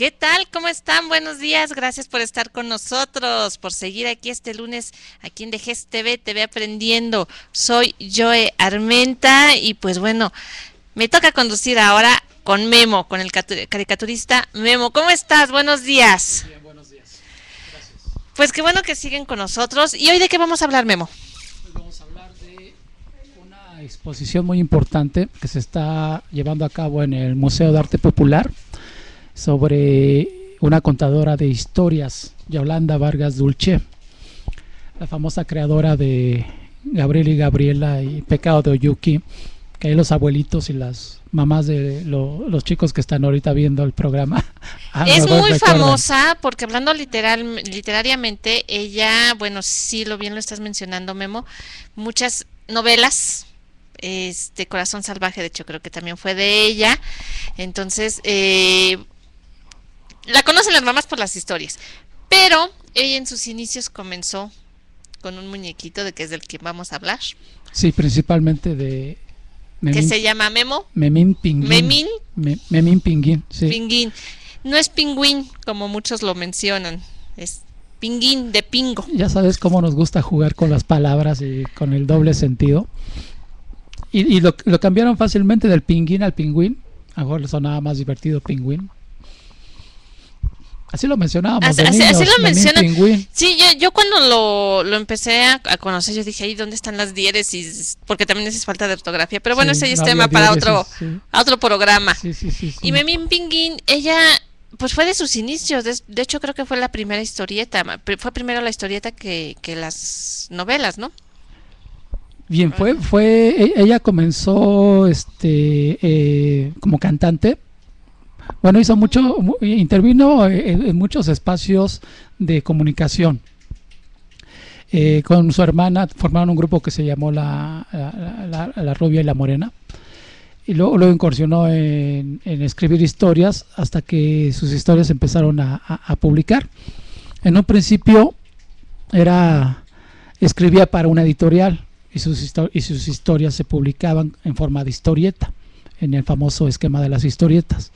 ¿Qué tal? ¿Cómo están? Buenos días. Gracias por estar con nosotros, por seguir aquí este lunes, aquí en Dejez TV, TV Aprendiendo. Soy Joe Armenta y pues bueno, me toca conducir ahora con Memo, con el caricaturista Memo. ¿Cómo estás? Buenos días. Bien, buenos días. Gracias. Pues qué bueno que siguen con nosotros. ¿Y hoy de qué vamos a hablar, Memo? Hoy vamos a hablar de una exposición muy importante que se está llevando a cabo en el Museo de Arte Popular sobre una contadora de historias, Yolanda Vargas Dulce, la famosa creadora de Gabriel y Gabriela y Pecado de Oyuki, que hay los abuelitos y las mamás de los chicos que están ahorita viendo el programa. Es muy famosa porque hablando literariamente, ella, bueno, sí, bien lo estás mencionando, Memo, muchas novelas, Corazón Salvaje, de hecho creo que también fue de ella. Entonces, la conocen las mamás por las historias, pero ella en sus inicios comenzó con un muñequito de que es del que vamos a hablar. Sí, principalmente de Memín, que se llama Memo. Memín Pinguín. Memín Pinguín, sí. Pinguín. No es pingüín, como muchos lo mencionan. Es pinguín, de pingo. Ya sabes cómo nos gusta jugar con las palabras y con el doble sentido. Y lo cambiaron fácilmente del pinguín al pingüín. A lo mejor le sonaba más divertido pingüín. Así lo mencionábamos. Así lo mencionan. Pingüín. Sí, yo cuando lo empecé a conocer, yo dije, ahí ¿dónde están las diéresis? Porque también es falta de ortografía. Pero bueno, sí, ese es tema para otro programa. Sí. Y Memín Pinguín, ella pues fue de sus inicios. De hecho, creo que fue la primera historieta. Fue primero la historieta que las novelas, ¿no? Bien, ella comenzó como cantante. Bueno, intervino en muchos espacios de comunicación. Con su hermana formaron un grupo que se llamó la Rubia y la Morena. Y luego incursionó en escribir historias hasta que sus historias empezaron a publicar. En un principio escribía para una editorial y sus historias se publicaban en forma de historieta, en el famoso esquema de las historietas.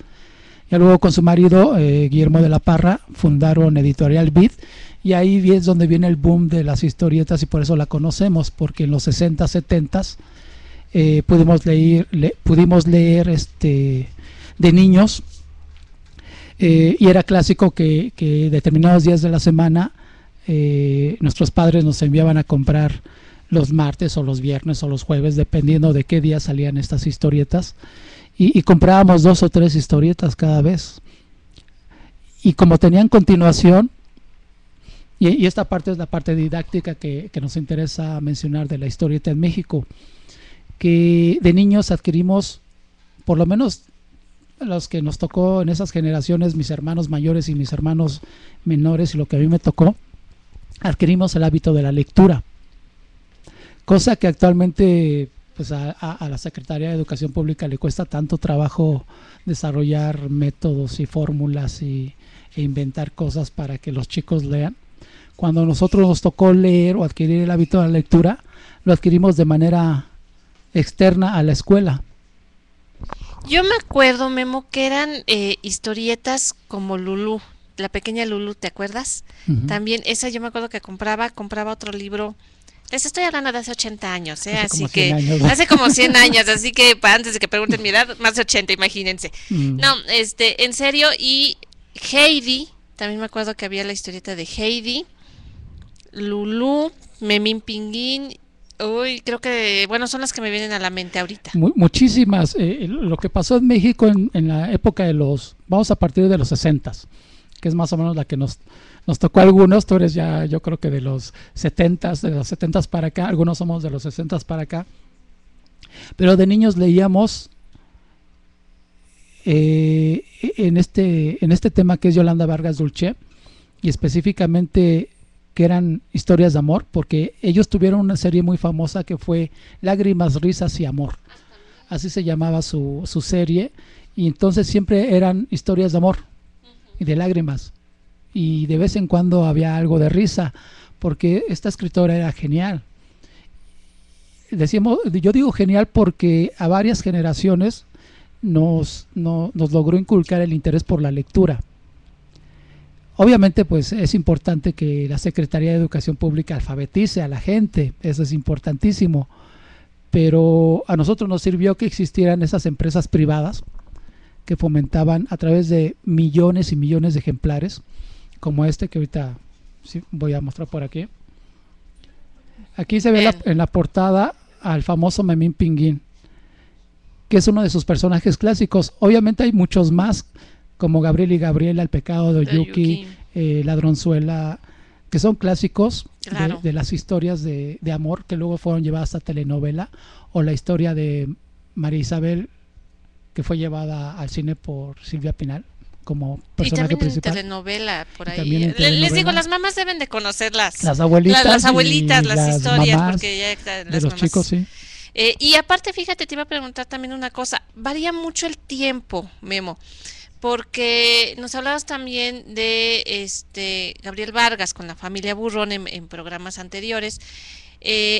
Y luego con su marido, Guillermo de la Parra, fundaron Editorial Vid, y ahí es donde viene el boom de las historietas y por eso la conocemos, porque en los 60, 70 pudimos leer de niños, y era clásico que determinados días de la semana nuestros padres nos enviaban a comprar los martes o los viernes o los jueves, dependiendo de qué día salían estas historietas. Y comprábamos 2 o 3 historietas cada vez. Y como tenían continuación, y esta parte es la parte didáctica que nos interesa mencionar de la historieta en México, que de niños adquirimos, por lo menos los que nos tocó en esas generaciones, mis hermanos mayores y mis hermanos menores, y lo que a mí me tocó, adquirimos el hábito de la lectura. Cosa que actualmente pues a la Secretaría de Educación Pública le cuesta tanto trabajo desarrollar métodos y fórmulas e inventar cosas para que los chicos lean. Cuando a nosotros nos tocó leer o adquirir el hábito de la lectura, lo adquirimos de manera externa a la escuela. Yo me acuerdo, Memo, que eran historietas como Lulú, la pequeña Lulú, ¿te acuerdas? También esa yo me acuerdo que compraba otro libro. Les estoy hablando de hace 80 años, así que hace como 100 años, así que antes de que pregunten mi edad, más de 80, imagínense. No, en serio, y Heidi, también me acuerdo que había la historieta de Heidi, Lulú, Memín Pinguín, creo que, bueno, son las que me vienen a la mente ahorita. Muchísimas. Lo que pasó en México en la época vamos a partir de los 60s, que es más o menos la que nos tocó a algunos. Tú eres ya, yo creo que de los 70s para acá, algunos somos de los 60s para acá, pero de niños leíamos en este tema que es Yolanda Vargas Dulce, y específicamente que eran historias de amor, porque ellos tuvieron una serie muy famosa que fue Lágrimas, Risas y Amor, así se llamaba su serie, y entonces siempre eran historias de amor y de lágrimas, y de vez en cuando había algo de risa, porque esta escritora era genial. Yo digo genial porque a varias generaciones nos logró inculcar el interés por la lectura. Obviamente, pues es importante que la Secretaría de Educación Pública alfabetice a la gente, eso es importantísimo, pero a nosotros nos sirvió que existieran esas empresas privadas que fomentaban a través de millones y millones de ejemplares, como este que ahorita sí, voy a mostrar por aquí. Aquí se ve en la portada al famoso Memín Pinguín, que es uno de sus personajes clásicos. Obviamente hay muchos más, como Gabriel y Gabriela, El pecado de Oyuki, Ladronzuela, que son clásicos, claro, de las historias de amor que luego fueron llevadas a telenovela, o la historia de María Isabel, que fue llevada al cine por Silvia Pinal como personaje principal. Y también en telenovela, por ahí. Les digo, las mamás deben de conocerlas. Las abuelitas. Las abuelitas, las historias, porque ya de los mamás, chicos, sí. Y aparte, fíjate, te iba a preguntar también una cosa. Varía mucho el tiempo, Memo, porque nos hablabas también de Gabriel Vargas con la familia Burrón en programas anteriores.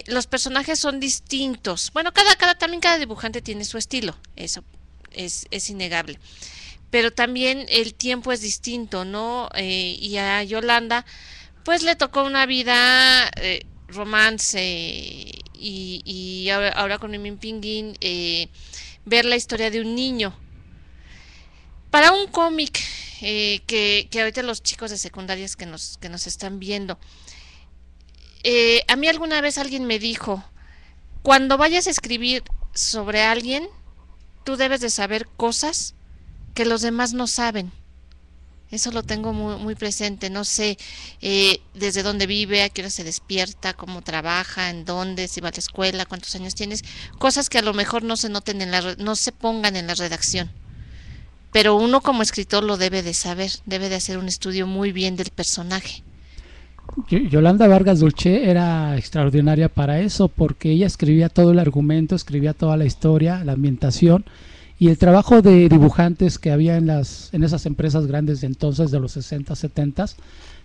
Los personajes son distintos. Bueno, también cada dibujante tiene su estilo, eso es innegable. Pero también el tiempo es distinto, ¿no? Y a Yolanda, pues le tocó una vida romance y ahora con Memín Pinguín, ver la historia de un niño. Para un cómic que ahorita los chicos de secundarias que nos están viendo, a mí alguna vez alguien me dijo, cuando vayas a escribir sobre alguien, tú debes de saber cosas que los demás no saben. Eso lo tengo muy, muy presente. No sé desde dónde vive, a qué hora se despierta, cómo trabaja, en dónde, si va a la escuela, cuántos años tienes. Cosas que a lo mejor no se noten no se pongan en la redacción. Pero uno como escritor lo debe de saber, debe de hacer un estudio muy bien del personaje. Yolanda Vargas Dulce era extraordinaria para eso, porque ella escribía todo el argumento, escribía toda la historia, la ambientación, y el trabajo de dibujantes que había en esas empresas grandes de entonces, de los 60, 70,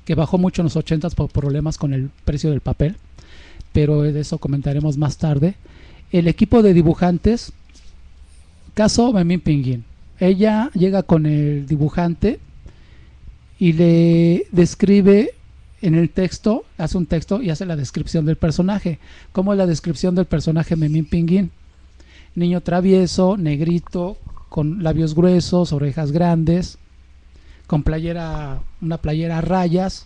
que bajó mucho en los 80 por problemas con el precio del papel, pero de eso comentaremos más tarde. El equipo de dibujantes, caso Memín Pinguín, ella llega con el dibujante y le describe en el texto, hace un texto y hace la descripción del personaje. ¿Cómo es la descripción del personaje Memín Pinguín? Niño travieso, negrito, con labios gruesos, orejas grandes, con una playera a rayas,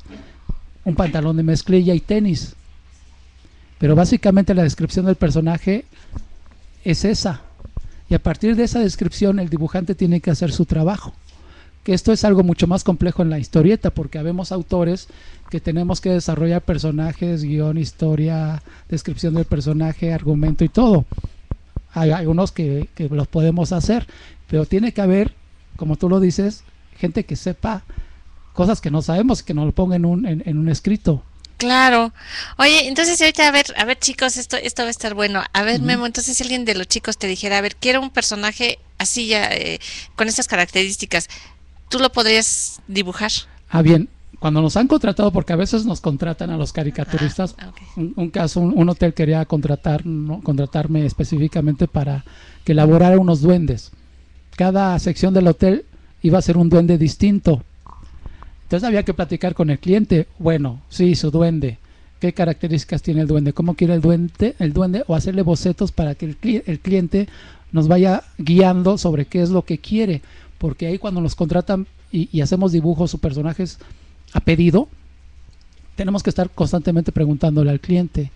un pantalón de mezclilla y tenis. Pero básicamente la descripción del personaje es esa. Y a partir de esa descripción el dibujante tiene que hacer su trabajo. Que esto es algo mucho más complejo en la historieta, porque habemos autores que tenemos que desarrollar personajes, guión, historia, descripción del personaje, argumento y todo. Hay algunos que los podemos hacer, pero tiene que haber, como tú lo dices, gente que sepa cosas que no sabemos, que nos lo ponga en un escrito. Claro. Oye, entonces ahorita a ver chicos, esto va a estar bueno. A ver, Memo, entonces si alguien de los chicos te dijera, a ver, quiero un personaje así ya, con estas características, ¿tú lo podrías dibujar? Ah, bien. Cuando nos han contratado, porque a veces nos contratan a los caricaturistas, okay. un caso, un hotel quería contratarme específicamente para que elaborara unos duendes. Cada sección del hotel iba a ser un duende distinto. Entonces había que platicar con el cliente. Bueno, sí, su duende. ¿Qué características tiene el duende? ¿Cómo quiere el duende? O hacerle bocetos para que el cliente nos vaya guiando sobre qué es lo que quiere. Porque ahí cuando nos contratan y hacemos dibujos o personajes a pedido, tenemos que estar constantemente preguntándole al cliente,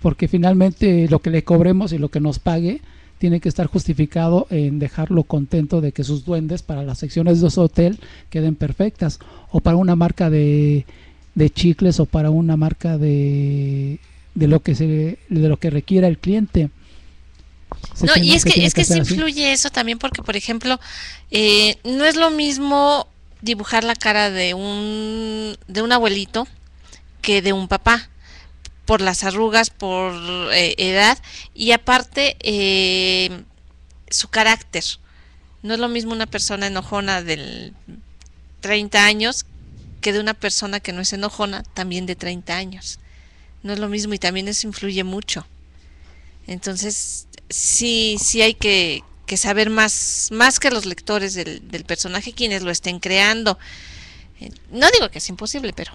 porque finalmente lo que le cobremos y lo que nos pague tiene que estar justificado en dejarlo contento de que sus duendes para las secciones de su hotel queden perfectas, o para una marca de chicles, o para una marca de lo que requiera el cliente. No, y es que sí influye eso también, porque por ejemplo no es lo mismo dibujar la cara de un abuelito que de un papá, por las arrugas, por edad, y aparte su carácter. No es lo mismo una persona enojona de 30 años que de una persona que no es enojona también de 30 años. No es lo mismo, y también eso influye mucho. Entonces sí hay que saber más que los lectores del personaje, quienes lo estén creando. No digo que es imposible, pero...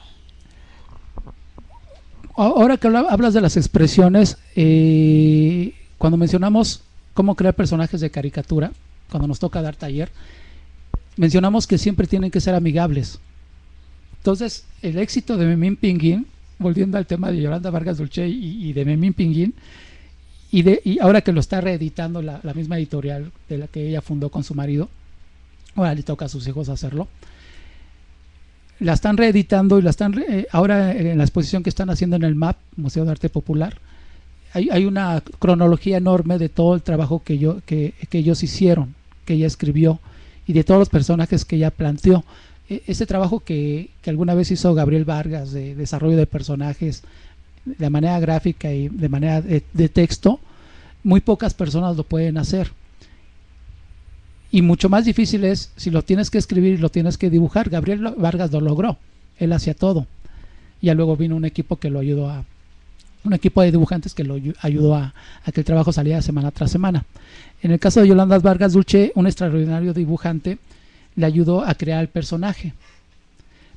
Ahora que hablas de las expresiones, cuando mencionamos cómo crear personajes de caricatura, cuando nos toca dar taller, mencionamos que siempre tienen que ser amigables. Entonces, el éxito de Memín Pinguín, volviendo al tema de Yolanda Vargas Dulce y de Memín Pinguín, y ahora que lo está reeditando la misma editorial de la que ella fundó con su marido, ahora le toca a sus hijos hacerlo, la están reeditando y la están ahora en la exposición que están haciendo en el MAP, Museo de Arte Popular, hay una cronología enorme de todo el trabajo que ellos hicieron, que ella escribió, y de todos los personajes que ella planteó. Ese trabajo que alguna vez hizo Gabriel Vargas de desarrollo de personajes de manera gráfica y de manera de texto, muy pocas personas lo pueden hacer. Y mucho más difícil es si lo tienes que escribir y lo tienes que dibujar. Gabriel Vargas lo logró, él hacía todo. Ya luego vino un equipo que lo ayudó un equipo de dibujantes que lo ayudó a que el trabajo saliera semana tras semana. En el caso de Yolanda Vargas Dulce, un extraordinario dibujante le ayudó a crear el personaje.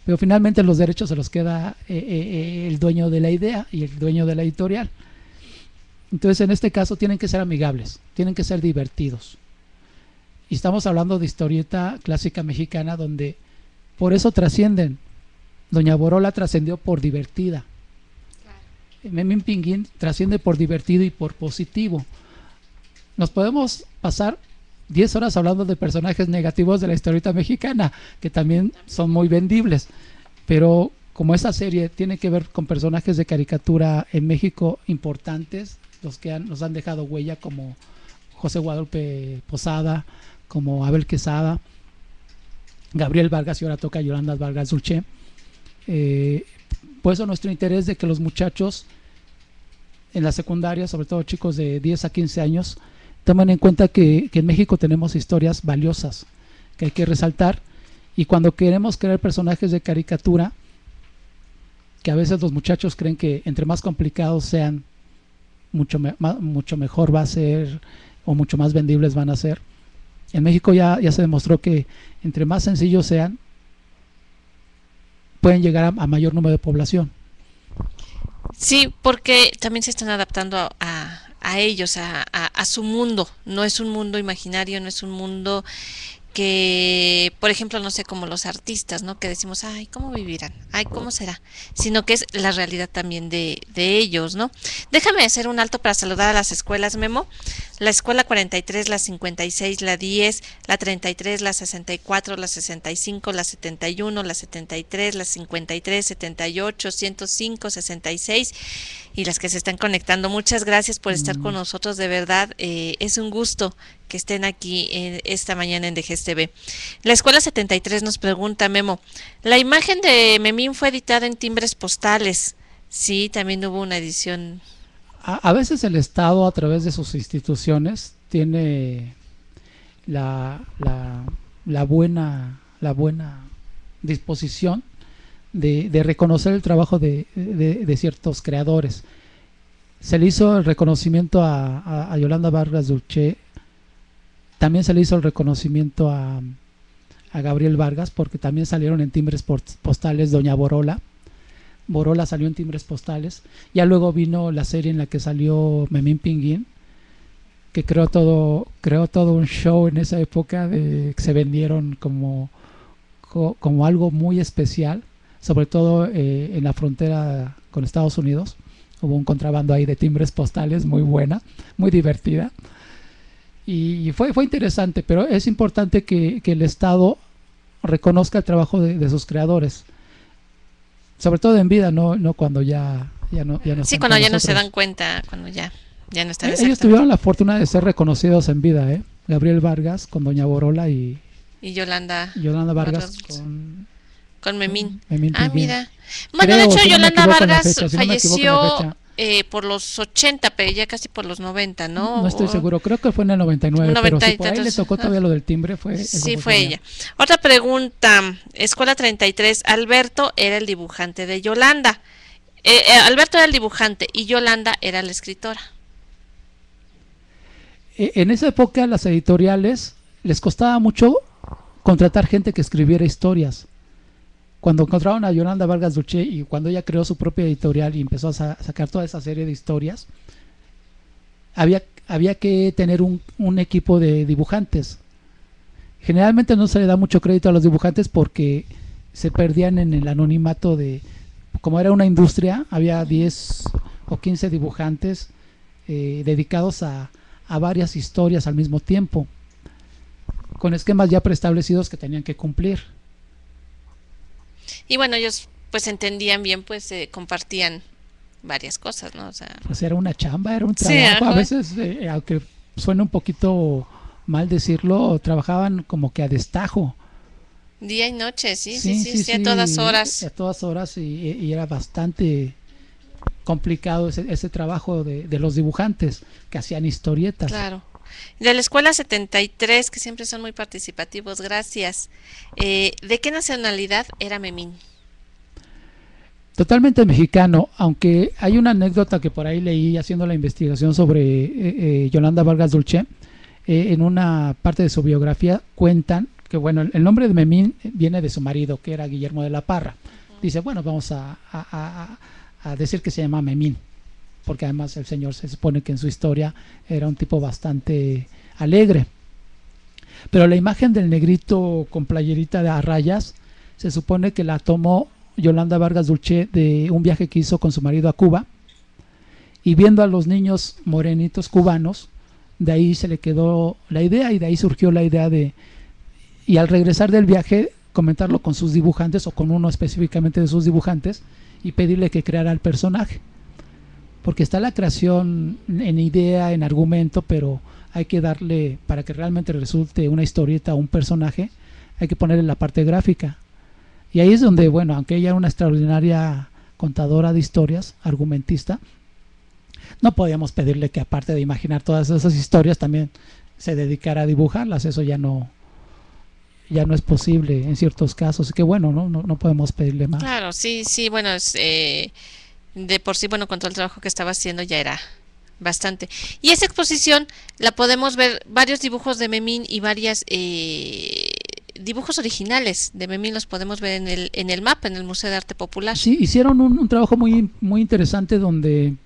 Pero finalmente los derechos se los queda el dueño de la idea y el dueño de la editorial. Entonces en este caso tienen que ser amigables, tienen que ser divertidos. Y estamos hablando de historieta clásica mexicana donde por eso trascienden. Doña Borola trascendió por divertida. Memín Pinguín trasciende por divertido y por positivo. Nos podemos pasar 10 horas hablando de personajes negativos de la historieta mexicana, que también son muy vendibles. Pero como esa serie tiene que ver con personajes de caricatura en México importantes, los que nos han dejado huella, como José Guadalupe Posada, como Abel Quesada, Gabriel Vargas, y ahora toca Yolanda Vargas Dulce. Por eso nuestro interés de que los muchachos en la secundaria, sobre todo chicos de 10 a 15 años, tomen en cuenta que en México tenemos historias valiosas que hay que resaltar, y cuando queremos crear personajes de caricatura, que a veces los muchachos creen que entre más complicados sean, mucho mejor va a ser, o mucho más vendibles van a ser. En México ya se demostró que entre más sencillos sean, pueden llegar a mayor número de población. Sí, porque también se están adaptando a ellos, a su mundo. No es un mundo imaginario, no es un mundo que, por ejemplo, no sé, como los artistas, ¿no? Que decimos, ay, ¿cómo vivirán? Ay, ¿cómo será? Sino que es la realidad también de ellos, ¿no? Déjame hacer un alto para saludar a las escuelas, Memo. La escuela 43, la 56, la 10, la 33, la 64, la 65, la 71, la 73, la 53, 78, 105, 66 y las que se están conectando. Muchas gracias por estar con nosotros, de verdad, es un gusto que estén aquí esta mañana en DGS TV. La escuela 73 nos pregunta, Memo, la imagen de Memín fue editada en timbres postales. Sí, también hubo una edición. A veces el Estado, a través de sus instituciones, tiene la buena disposición de reconocer el trabajo de ciertos creadores. Se le hizo el reconocimiento a Yolanda Vargas Dulce, también se le hizo el reconocimiento a Gabriel Vargas, porque también salieron en timbres postales Doña Borola. Borola salió en timbres postales. Ya luego vino la serie en la que salió Memín Pinguín, que creó todo un show en esa época, que se vendieron como algo muy especial, sobre todo en la frontera con Estados Unidos. Hubo un contrabando ahí de timbres postales muy buena, muy divertida, y fue interesante. Pero es importante que el Estado reconozca el trabajo de sus creadores, sobre todo en vida, no cuando ya no sí, cuando ya no se dan cuenta, cuando ya no están. Ellos tuvieron la fortuna de ser reconocidos en vida, Gabriel Vargas con Doña Borola y Yolanda Vargas con Memín. Mira. Bueno, de hecho, Yolanda Vargas falleció por los 80, pero ya casi por los 90, ¿no? No estoy seguro, creo que fue en el 99, pero si por ahí le tocó todavía lo del timbre, sí, fue ella. Otra pregunta, escuela 33, Alberto era el dibujante de Yolanda. Alberto era el dibujante y Yolanda era la escritora. En esa época las editoriales les costaba mucho contratar gente que escribiera historias. cuando encontraron a Yolanda Vargas Dulce y cuando ella creó su propia editorial y empezó a sacar toda esa serie de historias, había que tener un equipo de dibujantes. Generalmente no se le da mucho crédito a los dibujantes porque se perdían en el anonimato como era una industria, había 10 o 15 dibujantes dedicados a varias historias al mismo tiempo, con esquemas ya preestablecidos que tenían que cumplir. Y bueno, ellos pues entendían bien, pues compartían varias cosas, ¿no? O sea, pues era una chamba, era un trabajo. Sí, a veces, aunque suene un poquito mal decirlo, trabajaban como que a destajo. Día y noche, sí, a todas horas. A todas horas y era bastante complicado ese trabajo de los dibujantes que hacían historietas. Claro. De la Escuela 73, que siempre son muy participativos, gracias. ¿De qué nacionalidad era Memín? Totalmente mexicano, aunque hay una anécdota que por ahí leí haciendo la investigación sobre Yolanda Vargas Dulce. En una parte de su biografía cuentan que bueno, el nombre de Memín viene de su marido, que era Guillermo de la Parra. Dice, bueno, vamos a decir que se llama Memín, porque además el señor se supone que en su historia era un tipo bastante alegre. Pero la imagen del negrito con playerita de rayas se supone que la tomó Yolanda Vargas Dulce de un viaje que hizo con su marido a Cuba, y viendo a los niños morenitos cubanos, de ahí se le quedó la idea y de ahí surgió la idea y al regresar del viaje comentarlo con sus dibujantes o con uno específicamente de sus dibujantes y pedirle que creara el personaje, porque está la creación en idea, en argumento, pero hay que darle, para que realmente resulte una historieta o un personaje, hay que ponerle la parte gráfica. Y ahí es donde, bueno, aunque ella era una extraordinaria contadora de historias, argumentista, no podíamos pedirle que aparte de imaginar todas esas historias también se dedicara a dibujarlas. Eso ya no es posible en ciertos casos, y que bueno, no podemos pedirle más. Claro, sí, bueno, de por sí, bueno, con todo el trabajo que estaba haciendo ya era bastante. Y esa exposición la podemos ver, varios dibujos de Memín y varias dibujos originales de Memín los podemos ver en el MAP, en el Museo de Arte Popular. Sí, hicieron un trabajo muy, muy interesante donde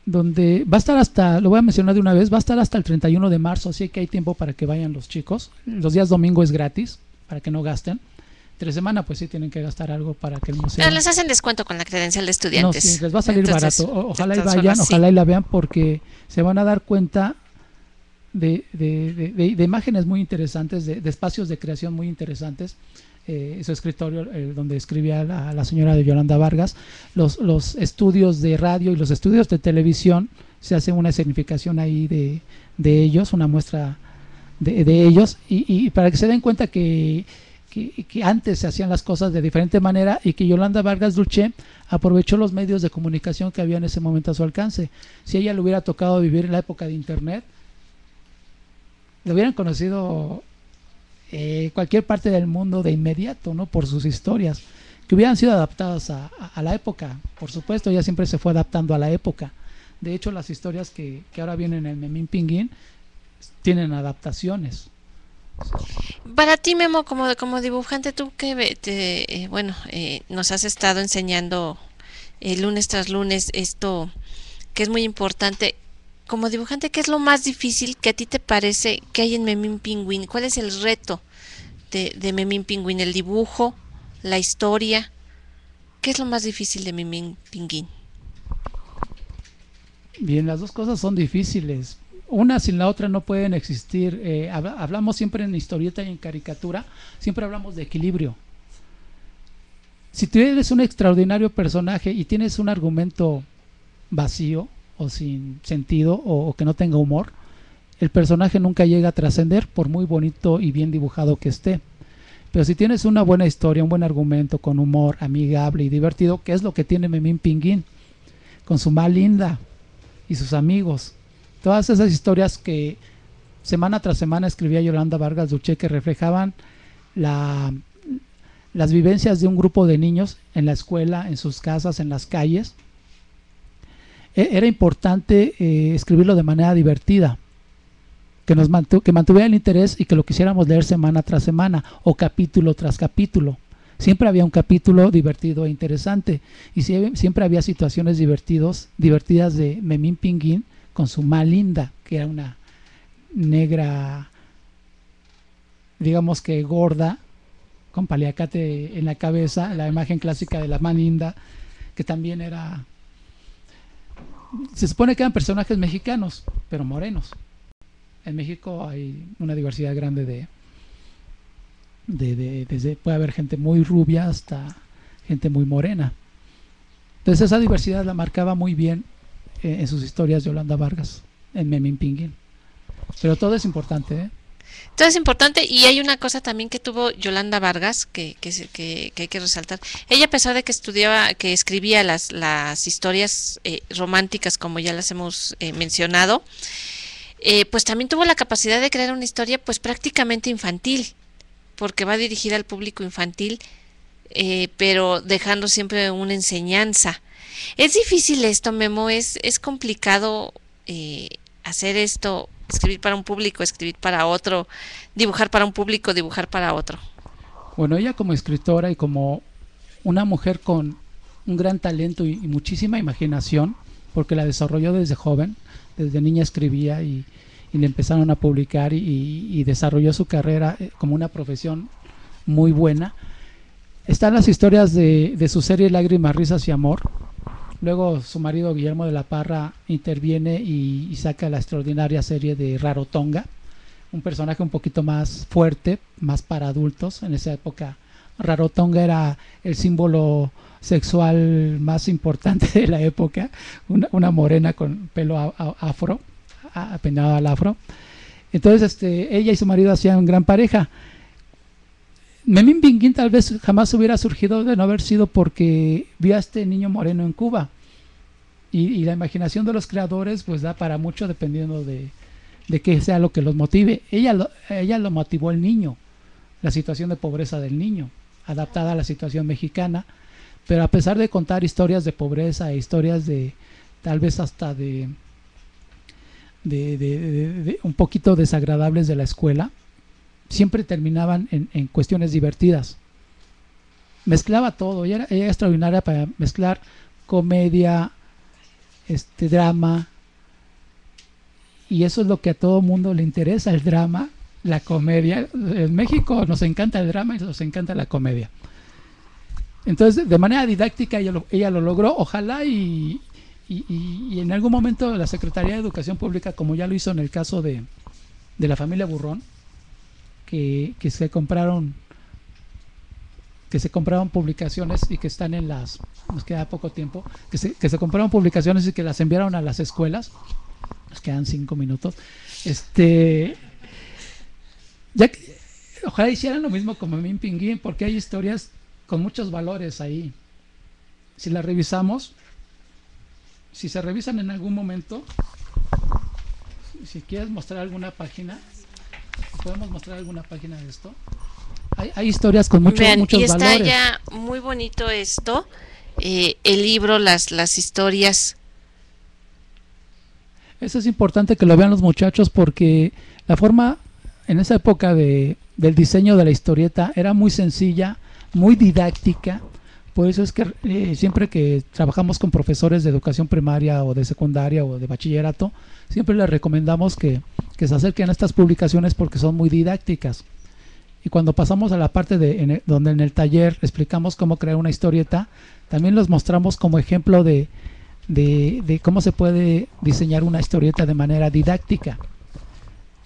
va a estar hasta, lo voy a mencionar de una vez, va a estar hasta el 31 de marzo, así que hay tiempo para que vayan los chicos. Los días domingo es gratis, para que no gasten. Entre semana pues sí tienen que gastar algo para que el museo... les hacen descuento con la credencial de estudiantes. No, sí, les va a salir barato. Ojalá y vayan, ojalá y la vean, porque se van a dar cuenta de imágenes muy interesantes, de espacios de creación muy interesantes. Su escritorio donde escribía la señora de Yolanda Vargas, los estudios de radio y los estudios de televisión, se hace una escenificación ahí de ellos, una muestra de ellos, y para que se den cuenta que antes se hacían las cosas de diferente manera y que Yolanda Vargas Dulce aprovechó los medios de comunicación que había en ese momento a su alcance. Si a ella le hubiera tocado vivir en la época de internet, le hubieran conocido cualquier parte del mundo de inmediato, ¿no? Por sus historias, que hubieran sido adaptadas a la época. Por supuesto, ella siempre se fue adaptando a la época. De hecho, las historias que ahora vienen en el Memín Pinguín tienen adaptaciones. Para ti, Memo, como dibujante, tú que nos has estado enseñando lunes tras lunes esto que es muy importante. Como dibujante, ¿qué es lo más difícil que a ti te parece que hay en Memín Pinguín? ¿Cuál es el reto de Memín Pinguín? ¿El dibujo? ¿La historia? ¿Qué es lo más difícil de Memín Pinguín? Bien, las dos cosas son difíciles. Una sin la otra no pueden existir. Hablamos siempre en historieta y en caricatura, siempre hablamos de equilibrio. Si tú eres un extraordinario personaje y tienes un argumento vacío o sin sentido o que no tenga humor, el personaje nunca llega a trascender por muy bonito y bien dibujado que esté. Pero si tienes una buena historia, un buen argumento con humor, amigable y divertido, que es lo que tiene Memín Pinguín con su Malinda y sus amigos, todas esas historias que semana tras semana escribía Yolanda Vargas Dulce, que reflejaban las vivencias de un grupo de niños en la escuela, en sus casas, en las calles. Era importante escribirlo de manera divertida, que mantuviera el interés y que lo quisiéramos leer semana tras semana o capítulo tras capítulo. siempre había un capítulo divertido e interesante, y siempre había situaciones divertidas de Memín Pinguín con su Malinda, que era una negra, digamos que gorda, con paliacate en la cabeza, la imagen clásica de la Malinda, que también era, se supone que eran personajes mexicanos, pero morenos. En México hay una diversidad grande desde puede haber gente muy rubia hasta gente muy morena. Entonces esa diversidad la marcaba muy bien en sus historias Yolanda Vargas, en Memín Pinguín. Pero todo es importante, ¿eh? Todo es importante, y hay una cosa también que tuvo Yolanda Vargas que hay que resaltar. Ella, a pesar de que estudiaba, que escribía las historias románticas, como ya las hemos mencionado, pues también tuvo la capacidad de crear una historia pues prácticamente infantil, porque va dirigida al público infantil, pero dejando siempre una enseñanza. Es difícil esto, Memo, es complicado hacer esto, escribir para un público, escribir para otro, dibujar para un público, dibujar para otro. Bueno, ella como escritora y como una mujer con un gran talento y muchísima imaginación, porque la desarrolló desde joven, desde niña escribía y le empezaron a publicar y desarrolló su carrera como una profesión muy buena. Están las historias de su serie Lágrimas, Risas y Amor. Luego su marido Guillermo de la Parra interviene y saca la extraordinaria serie de Rarotonga, un personaje un poquito más fuerte, más para adultos. En esa época Rarotonga era el símbolo sexual más importante de la época, una morena con pelo afro, peinado al afro. Entonces ella y su marido hacían una gran pareja. Memín Pinguín tal vez jamás hubiera surgido de no haber sido porque vio a este niño moreno en Cuba, y la imaginación de los creadores pues da para mucho dependiendo de qué sea lo que los motive. Ella lo motivó el niño, la situación de pobreza del niño, adaptada a la situación mexicana, pero a pesar de contar historias de pobreza e historias de tal vez hasta de un poquito desagradables de la escuela, siempre terminaban en cuestiones divertidas. Mezclaba todo, ella era extraordinaria para mezclar comedia, drama, y eso es lo que a todo mundo le interesa, el drama, la comedia. En México nos encanta el drama y nos encanta la comedia. Entonces, de manera didáctica ella lo logró. Ojalá y en algún momento la Secretaría de Educación Pública, como ya lo hizo en el caso de la familia Burrón, que se compraron publicaciones y que están en las, nos queda poco tiempo, que se compraron publicaciones y que las enviaron a las escuelas. Nos quedan 5 minutos. Ya que, ojalá hicieran lo mismo como Memín Pinguín, porque hay historias con muchos valores ahí. Si las revisamos, si se revisan en algún momento, si quieres mostrar alguna página, podemos mostrar alguna página de esto. Hay historias con muchos valores. Y está ya muy bonito esto, el libro, las historias. Eso es importante que lo vean los muchachos, porque la forma en esa época del diseño de la historieta era muy sencilla, muy didáctica. Por eso es que siempre que trabajamos con profesores de educación primaria o de secundaria o de bachillerato, siempre les recomendamos que se acerquen a estas publicaciones porque son muy didácticas. Y cuando pasamos a la parte donde en el taller explicamos cómo crear una historieta, también los mostramos como ejemplo de cómo se puede diseñar una historieta de manera didáctica.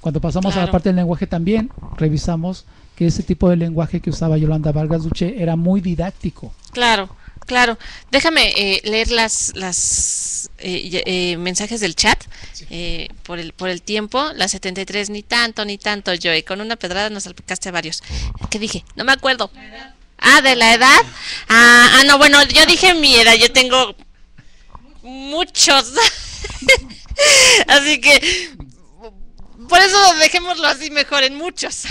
Cuando pasamos a la parte del lenguaje, también revisamos que ese tipo de lenguaje que usaba Yolanda Vargas Duché era muy didáctico. Claro. Déjame leer las mensajes del chat. Sí. Por el tiempo. La 73, ni tanto, Joey. Con una pedrada nos salpicaste a varios. ¿Qué dije? No me acuerdo. ¿De la edad? No, bueno, yo dije mi edad. Yo tengo muchos. Así que por eso dejémoslo así mejor, en muchos.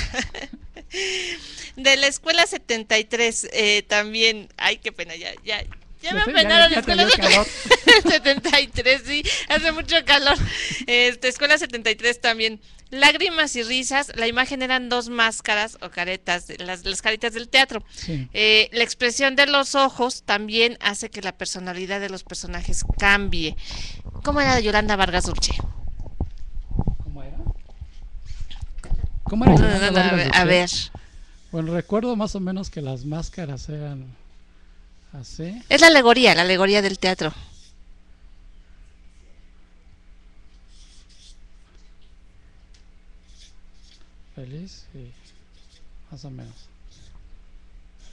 De la escuela 73 también, ay, qué pena, ya Ya me apenaron Escuela 73, sí, hace mucho calor. Escuela 73 también. Lágrimas y risas, la imagen eran dos máscaras o caretas, las caritas del teatro. Sí. La expresión de los ojos también hace que la personalidad de los personajes cambie. ¿Cómo era Yolanda Vargas Dulce? ¿Cómo era? ¿Cómo era Yolanda Vargas Dulce? A ver. Bueno, recuerdo más o menos que las máscaras eran así. Es la alegoría del teatro. Feliz, sí, más o menos.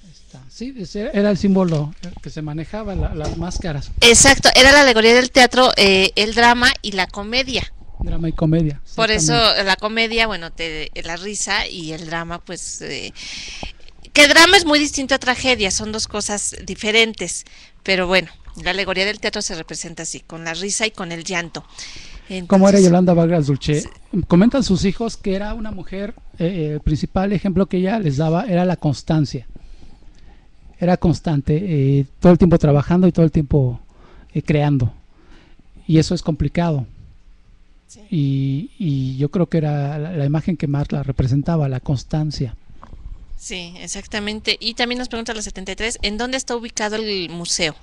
Está. Sí, era el símbolo que se manejaba, las máscaras. Exacto, era la alegoría del teatro, el drama y la comedia. Drama y comedia. Por eso la comedia, bueno, la risa, y el drama, pues, que el drama es muy distinto a tragedia, son dos cosas diferentes, pero bueno, la alegoría del teatro se representa así, con la risa y con el llanto. Entonces, ¿cómo era Yolanda Vargas Dulce? Comentan sus hijos que era una mujer, el principal ejemplo que ella les daba era la constancia. Era constante, todo el tiempo trabajando y todo el tiempo creando. Y eso es complicado. Sí. Y yo creo que era la imagen que más la representaba, la constancia. Sí, exactamente. Y también nos pregunta la 73, ¿en dónde está ubicado el museo?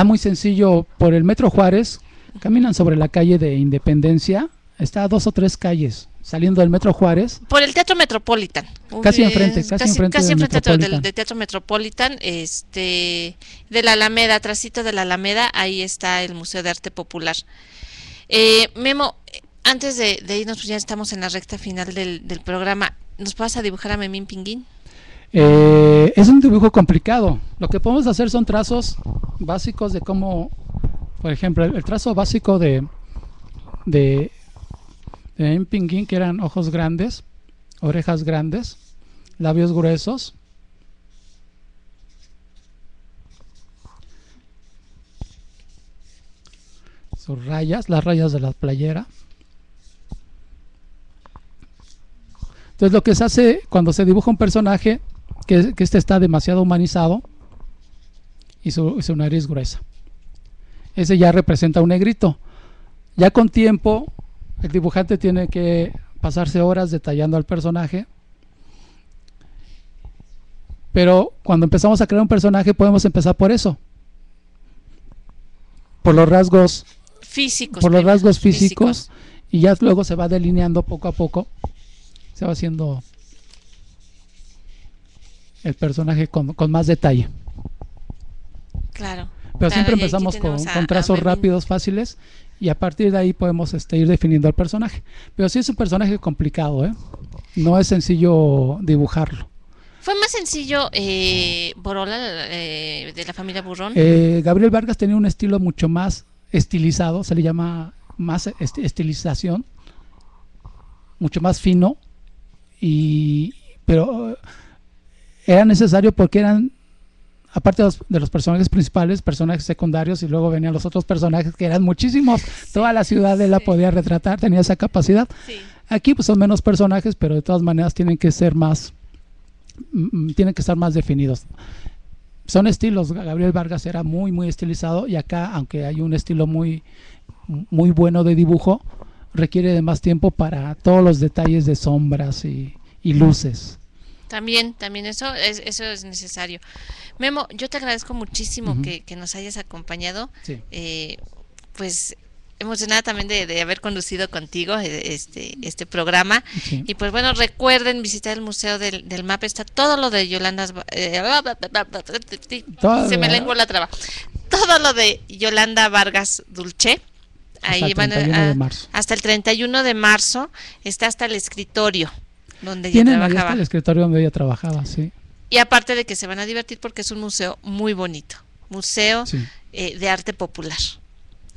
Muy sencillo, por el Metro Juárez. Caminan sobre la calle de Independencia, está a 2 o 3 calles, saliendo del Metro Juárez. Por el Teatro Metropolitan. Casi enfrente del Teatro Metropolitan, de la Alameda, atrásito de la Alameda, ahí está el Museo de Arte Popular. Memo, antes de irnos, pues ya estamos en la recta final del programa, ¿nos vas a dibujar a Memín Pinguín? Es un dibujo complicado, lo que podemos hacer son trazos básicos de cómo... Por ejemplo, el trazo básico de un pinguín, que eran ojos grandes, orejas grandes, labios gruesos, sus rayas, las rayas de la playera. Entonces lo que se hace cuando se dibuja un personaje, que este está demasiado humanizado y su nariz gruesa. Ese ya representa un negrito. Ya con tiempo, el dibujante tiene que pasarse horas detallando al personaje. Pero cuando empezamos a crear un personaje, podemos empezar por eso. Por los rasgos físicos. Por los rasgos físicos. Y ya luego se va delineando poco a poco. Se va haciendo el personaje con más detalle. Claro. Pero siempre empezamos con trazos rápidos, fáciles, y a partir de ahí podemos ir definiendo al personaje. Pero sí es un personaje complicado, no es sencillo dibujarlo. ¿Fue más sencillo Borola, de la familia Burrón? Gabriel Vargas tenía un estilo mucho más estilizado, se le llama más estilización, mucho más fino, pero era necesario porque eran, aparte de los personajes principales, personajes secundarios, y luego venían los otros personajes que eran muchísimos. Sí. Toda la ciudad él la podía retratar, tenía esa capacidad. Sí. Aquí pues son menos personajes, pero de todas maneras tienen que estar más definidos. Son estilos. Gabriel Vargas era muy muy estilizado, y acá, aunque hay un estilo muy muy bueno de dibujo, requiere de más tiempo para todos los detalles de sombras y luces. También eso es necesario. Memo, yo te agradezco muchísimo que nos hayas acompañado. Sí. Pues emocionada también de haber conducido contigo este programa. Sí. Y pues bueno, recuerden visitar el Museo del MAP. Está todo lo de Yolanda, se me lenguó la traba. Todo lo de Yolanda Vargas Dulce. Ahí van hasta el 31 de marzo. Está hasta el escritorio donde ella trabajaba. Hasta el escritorio donde ella trabajaba, sí. Y aparte de que se van a divertir porque es un museo muy bonito, museo de arte popular.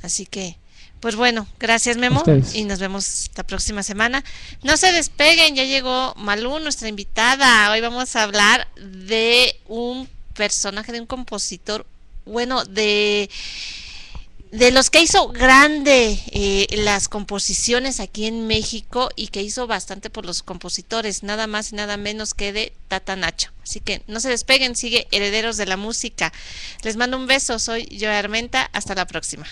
Así que, pues bueno, gracias Memo, y nos vemos la próxima semana. No se despeguen, ya llegó Malú, nuestra invitada. Hoy vamos a hablar de un personaje, de un compositor, bueno, de de los que hizo grande las composiciones aquí en México y que hizo bastante por los compositores, nada más y nada menos que de Tata Nacho. Así que no se despeguen, sigue Herederos de la Música. Les mando un beso, soy Joe Armenta, hasta la próxima.